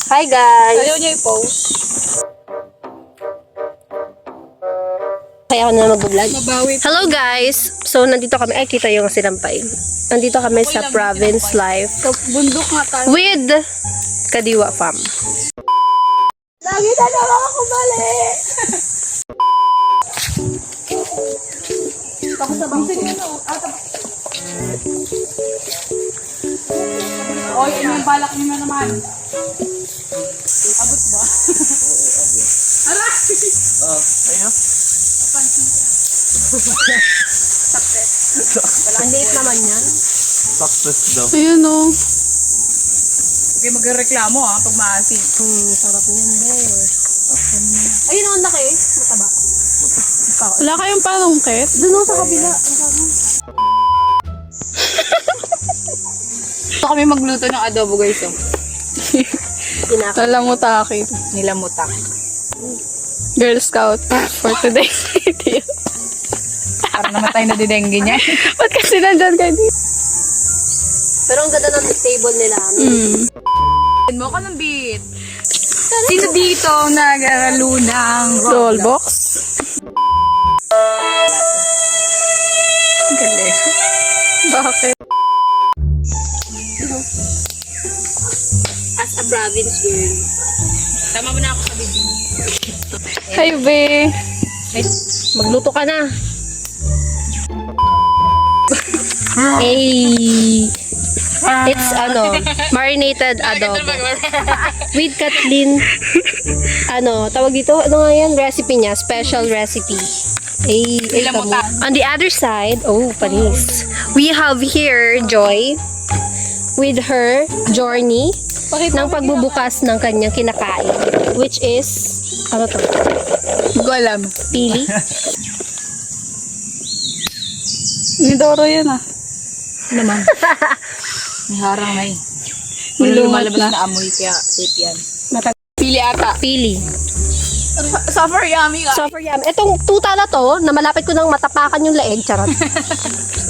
Hi guys! Ayaw niya i-post. Kaya ako na mag-vlog. Mabawi. Hello guys! So, nandito kami. Ay, kita yung sinampay. Nandito kami sa Province Life Sa bundok nga tayo. with Kadiwa Fam. Lagi na naman ako mali. Tapos sa bangsin niya na. Oy, yun yung balak niyo na naman. Abot ba? Aray! Ayun. Ang liit naman yan. Success daw. Ayun o. Okay, magreklamo ha, pag maasin. Sarap niyan, be. Ayun ang laki. Mataba. Wala kayong panungkit? Doon sa kabila. Ito kami magluto ng adobo guys oh. Pinaka. Talamutaki. Nilamutak. Girl Scout for today's video. Para namatay na didengge niya. Ba't kasi nandyan kayo dito? Pero ang ganda ng table nila. Mo ka ng beat. Sino dito nagalaro ng Roblox? Galing. Bakit? As a province girl. Tama mo na ako sa video. Hi, be. Magluto ka na. Hey! It's marinated adobo. With Kathleen, tawag dito, ano nga yan, recipe niya, special recipe. Ay, Nilamutan. on the other side, panis. We have here Joy with her journey ng pagbubukas ng kanyang kinakain, which is, ano to? Hindi ko alam. Pili. Nidoro yan ah. Naman. May harang na eh. Nilumalabas Lumalabas na amoy kaya safe yan. Pili ata. Pili. Super yummy ka. So for yum, itong tuta na to, na malapit ko nang matapakan yung leeg, charot.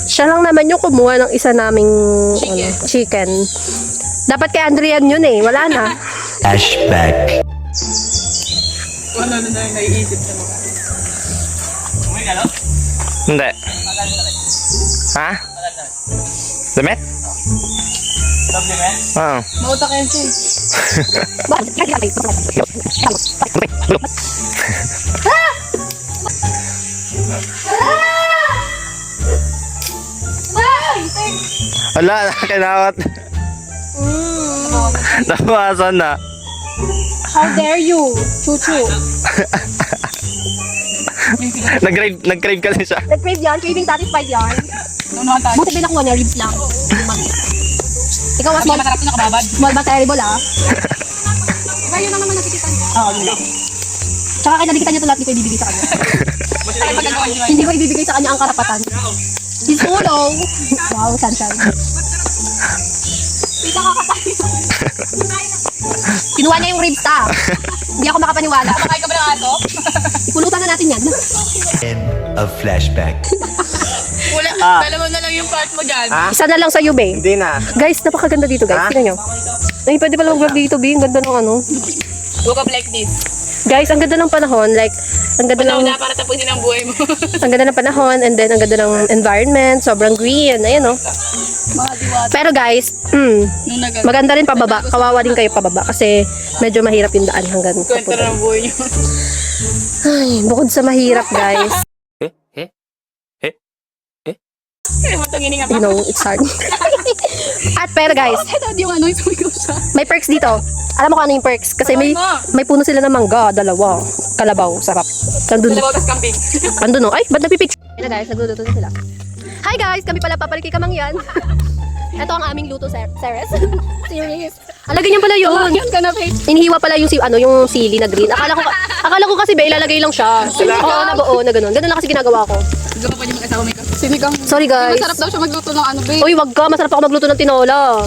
Siya lang naman yung kumuha ng isa naming chicken. Dapat kay Andrian yun eh, wala na. Flashback. Wala na yung naiisip na mga. Hindi. Ha? Damit? Oo. Mautak yan siya. Wala, kinawat. Nabawasan na. How dare you, Chuchu? Nag-crave kasi siya. Nag-crave yan, craving satisfied yan. Buti din nakuha niya, ribs lang. Ikaw, small, Masarap na kababad. small but terrible ah. Iba yun ang naman nakikita niya. Oo, yun lang. Tsaka kaya nakikita niya ito lahat, hindi ko ibibigay sa kanya. Hindi ko ibibigay sa kanya ang karapatan. He's solo. Wow, sunshine. Pita kakatayo. Kinuha niya yung ribs ta. Hindi ako makapaniwala. Makain ka ba ng aso? Pulutan na natin yan. End of flashback. Wala. Dalawa na lang yung part mo dyan. Isa na lang sa iyo, be. Hindi na. Guys, napakaganda dito, guys. Tingnan nyo. Ay, pwede pala mag-vlog dito, be. Ang ganda ng ano. Woke up like this. Guys, ang ganda ng panahon. Like, ang ganda Panahon ng... na para tapusin ang buhay mo. Ang ganda ng panahon, and then ang ganda ng environment. Sobrang green. Ayan, no. Mga diwata. Pero guys, Nung nag- maganda rin pababa. Kawawa din kayo pababa. Kasi medyo mahirap yung daan hanggang kwento na ng buhay niyo. Ay, bukod sa mahirap, guys. Eh, matangini nga You know, it's hard. At pero guys, Ito, yung ano yung sumigaw siya. may perks dito. Alam mo kung ano yung perks? Kasi may puno sila ng mangga, dalawa. Kalabaw, sarap. Nandun. Dalawa tas kambing. Andun no? Ay, ba't nagpipicture? Ayun na guys, nagluluto na sila. Hi guys, kami pala papalik kay Kamangyan. Ito ang aming luto, Ceres. Serious. Alagay niyan pala yun. Yan ka na, babe. Inihiwa pala yung yung sili na green. Akala ko kasi ba ilalagay lang siya. Oo, nabuo na ganun. Ganun lang kasi ginagawa ko. Hindi ka pa pwede mag-asawa may sinigang. Sorry guys. Masarap daw siya magluto ng ano, babe. Uy, wag ka. Masarap ako magluto ng tinola.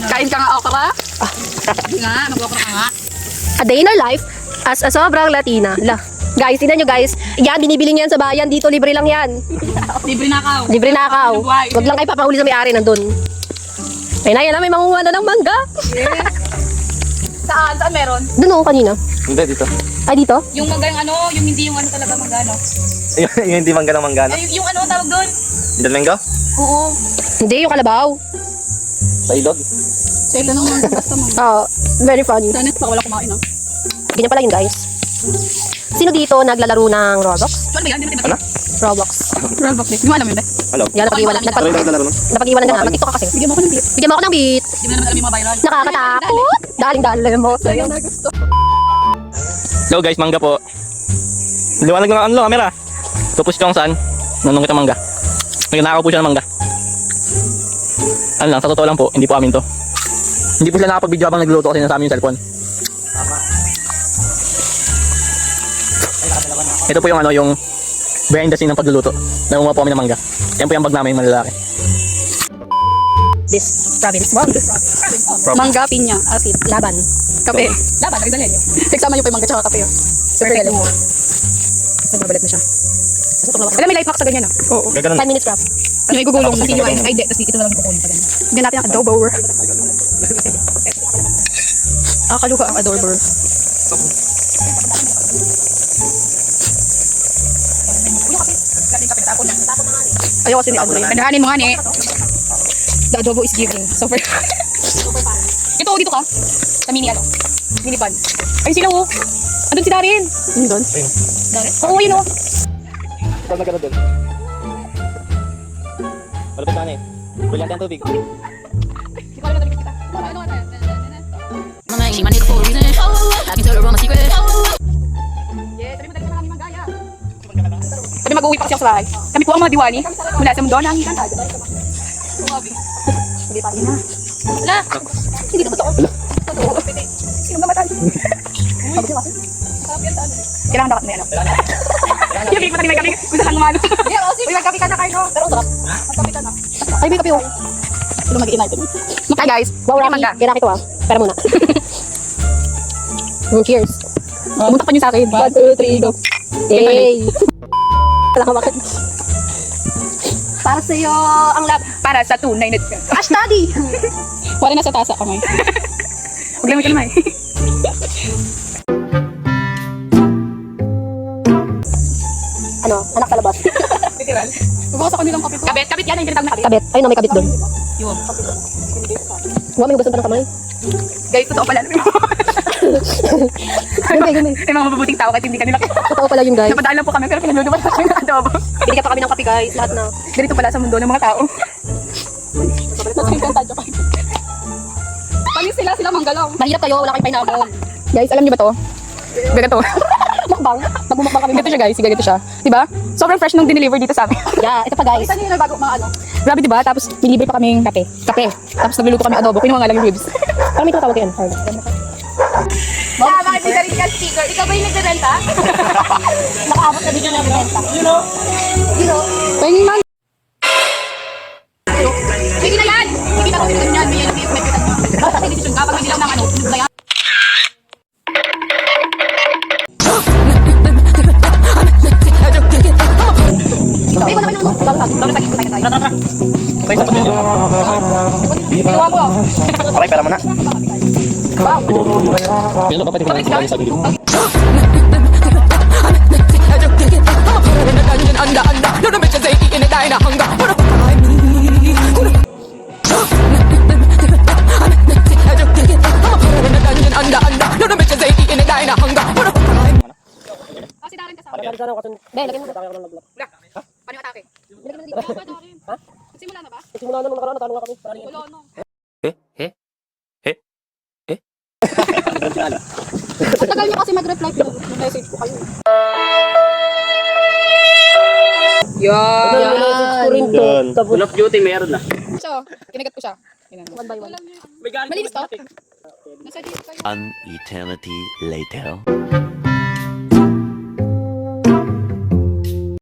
Kain ka nga, okra. Nga, mag-okra ka nga. A day in our life as a sobrang Latina. Guys, tingnan nyo guys. Yan, binibili niyan sa bayan. Dito, libre lang yan. Libre nakaw. Libre nakaw. Wag lang kayo papahuli sa may-ari nandun. Ayun na, yan na, may manguha na ng mangga. Saan? Saan meron? Doon ako kanina. Hindi, dito. Ay, dito? Yung mangga yung ano, yung hindi yung ano talaga mangga, no? yung hindi mangga ng mangga. Ay, yung ano tawag doon? Hindi mangga? Oo. Hindi, yung kalabaw. Sa idog? Sa ito nung mangga, basta mangga. Oo, very funny. Sana baka wala kumain, no? Ganyan pala yun, guys. Sino dito naglalaro ng Roblox? Ano ba yan? Hindi ba? Roblox. Roblox din. Hindi mo alam yun, ba? Alam. Yan, napag-iwanan. Napag-iwanan ka na. Mag-tiktok ka kasi. Bigyan mo ako ng beat. Bigyan mo ako ng beat. Hindi mo naman alam yung mga viral. Nakakatakot. Daling-daling mo. Ayaw na gusto. Hello guys, mangga po. Liwanag ng ano, camera. Tapos ko kung saan. Nanong kita mangga. Ngayon nakakaw po siya ng mangga. Ano lang, sa totoo lang po, hindi po amin to. Hindi po sila nakapag-video habang nagluluto kasi nasa amin yung cellphone. Ito po yung ano, yung behind the scene ng pagluluto. Nangunguha po kami ng mangga. Yan po yung bag namin malalaki. This province. Wow, this province. Mangga, pinya, asin. Laban. Kape. Laban, nagdalhin yun. Nagsama niyo pa yung mangga tsaka kape yun. Super galing mo. Nagbabalik na siya. Alam, may life hack sa ganyan, ah. Oo. 5 minutes craft. Yung igugulong, kasi yung ay, di, tapos ito na lang kukunin pa ganyan. Bigyan natin ang adobo. Kaluha ang adobo. Ayoko kasi ni adobo. Kandahanin mo nga ni. The adobo is giving. Super. Ito, dito ka. Sa mini ano. Mini pan. Ay, sila oh. Andun si Darin. Ano doon? Darin? Oo, yun oh. Ito na gano'n din. Malapit na eh. Brilyante ang tubig. Ikaw na talikod kita. Ano nga tayo? She my nigga for a reason. I can tell her all my secrets. Yes, sabi mo dali na kami magaya. Sabi mag-uwi pa kasi ako sa bahay. Kami po ang mga diwani. Mula sa mundo ng kanta. Hindi pa rin na. Wala. Hindi ka totoo. Totoo. Sino namatay? Kailangan dapat may alam. Yung bilik pa tayo may kape. Gusto kang umano. May magkape ka na kayo. Pero sarap. Magkape ka na. Ay, may kape oh. Pero mag-i-united. Hi guys. Wow, Rocky. Kaya nakito ah. Pera muna. Cheers. Pumunta pa niyo sa akin. 1, 2, 3, go. Yay! Wala ka bakit. Para sa'yo ang lab. Para sa tunay na... Cash daddy! Wala na sa tasa kamay. Huwag lang may kalmay. Ano? Anak sa labas. Literal. Bubukas ako nilang kape ko. Kabit. Kabit yan. Yung tinatawag na kabit. Kabit. Ayun na, may kabit doon. Yun. Huwag may hugasan pa ng kamay. Guys, totoo pala. Gumay, gumay. May mga mabubuting tao kahit hindi kanila. Totoo pala yung guys. Napadaan lang po kami pero pinagluluto pa kami ng adobo. Binigyan pa kami ng kape guys. Lahat na. Ganito pala sa mundo ng mga tao. Panis sila manggalong. Mahirap kayo. Wala kayong painamon. Guys, alam niyo ba to? Ganito. Makbang. Magmumukbang kami. Ganito siya guys. Ganito siya. Diba? Sobrang fresh nung dineliver dito sa amin. Yeah, ito pa guys. Isa niyo na bago mga ano. Grabe diba? Tapos nilibre pa kaming kape. Kape. Tapos nagluluto kami adobo. Kinuha nga lang yung ribs. Parang may tatawag yan. Bakit may galing ka sticker? Ikaw ba yung nagdadenta? Nakaabot na dito na benta. Pahingin man. Sige na yan! Hindi ka kasi yan. May LPF, may pitan mo. Basta may decision ka. Pag may dilaw ng ano, sunod na yan. Ay, wala kayo naman. Tapos sakit ko tayo tayo. Ginawa mo. Okay, pera mo na. Pero ba pwede ko lang sa video? Kasi darin kasama. Be, lagyan mo. Paano yung atake? Ha? Simula na ba? Simula na nung nakaraan, natalo nga kami. Wala no. Tagal niyo kasi mag-reply. Message ko kayo. Yan. Full of duty, meron na. So, kinagat ko siya. One by one. Malinis to. Nasa dito kayo. An eternity later.